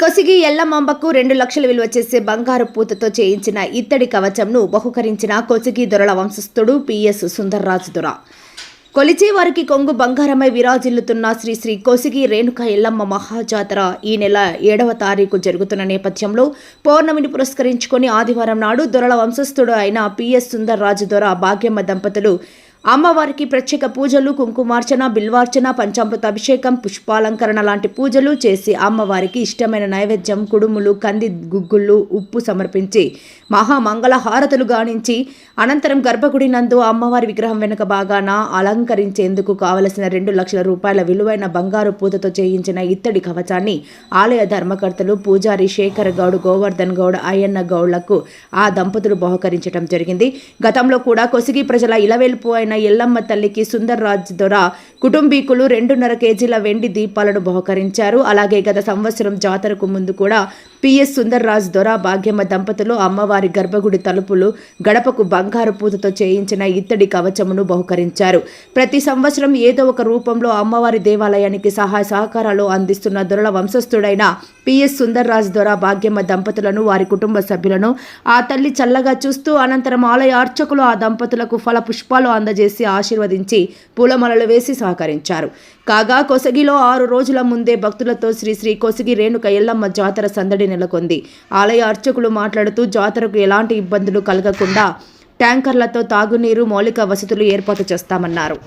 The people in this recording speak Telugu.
కొసిగి ఎల్లమాంబకు 2 లక్షలు విలువ చేసే బంగారు పూతతో చేయించిన ఇత్తడి కవచంను బహుకరించిన కొసిగి దొరల వంశస్థుడు పిఎస్ సుందర్రాజు దొర. కొలిచే వారికి కొంగు బంగారమై విరాజిల్లుతున్న శ్రీ శ్రీ కొసిగి రేణుక ఎల్లమ్మ మహాజాతర ఈ నెల 7వ తారీఖు జరుగుతున్న నేపథ్యంలో పౌర్ణమిని పురస్కరించుకొని ఆదివారం నాడు దొరల వంశస్థుడు అయిన పిఎస్ సుందర్రాజు దొర భాగ్యమ్మ దంపతులు అమ్మవారికి ప్రత్యేక పూజలు, కుంకుమార్చన, బిల్వార్చన, పంచామృత అభిషేకం, పుష్పాలంకరణ లాంటి పూజలు చేసి అమ్మవారికి ఇష్టమైన నైవేద్యం కుడుములు, కంది గుగ్గుళ్ళు, ఉప్పు సమర్పించి మహామంగళ హారతులు గానించి అనంతరం గర్భగుడి నందు అమ్మవారి విగ్రహం వెనుక భాగాన అలంకరించేందుకు కావలసిన 2 లక్షల రూపాయల విలువైన బంగారు పూతతో చేయించిన ఇత్తడి కవచాన్ని ఆలయ ధర్మకర్తలు పూజారి శేఖర్ గౌడ్, గోవర్ధన్ గౌడ్, అయ్యన్న గౌడ్లకు ఆ దంపతులు బహుకరించడం జరిగింది. గతంలో కూడా కొసిగి ప్రజల ఇలవేల్పు అయిన ఎల్లమ్మ తల్లికి సుందర్రాజ్ దొర కుటుంబీకులు 2.5 కేజీల వెండి దీపాలను బహుకరించారు. అలాగే గత సంవత్సరం జాతరకు ముందు కూడా పిఎస్ సుందర్రాజ్ దొర భాగ్యమ్మ దంపతులు అమ్మవారి గర్భగుడి తలుపులు గడపకు బంగారు పూతతో చేయించిన ఇత్తడి కవచమును బహుకరించారు. ప్రతి సంవత్సరం ఏదో ఒక రూపంలో అమ్మవారి దేవాలయానికి సహాయ సహకారాలు అందిస్తున్న దొరల వంశస్థుడైన పిఎస్ సుందర్రాజ్ దొర భాగ్యమ్మ దంపతులను, వారి కుటుంబ సభ్యులను ఆ తల్లి చల్లగా చూస్తూ అనంతరం ఆలయ అర్చకులు ఆ దంపతులకు ఫల పుష్పాలు అందజేసి ఆశీర్వదించి పూలమాలలు వేసి సహకరించారు. కాగా కొసగిలో 6 రోజుల ముందే భక్తులతో శ్రీ శ్రీ కొసిగి రేణుక ఎల్లమ్మ జాతర సందడి నెలకొంది. ఆలయ అర్చకులు మాట్లాడుతూ జాతరకు ఎలాంటి ఇబ్బందులు కలగకుండా ట్యాంకర్లతో తాగునీరు, మౌలిక వసతులు ఏర్పాటు చేస్తామన్నారు.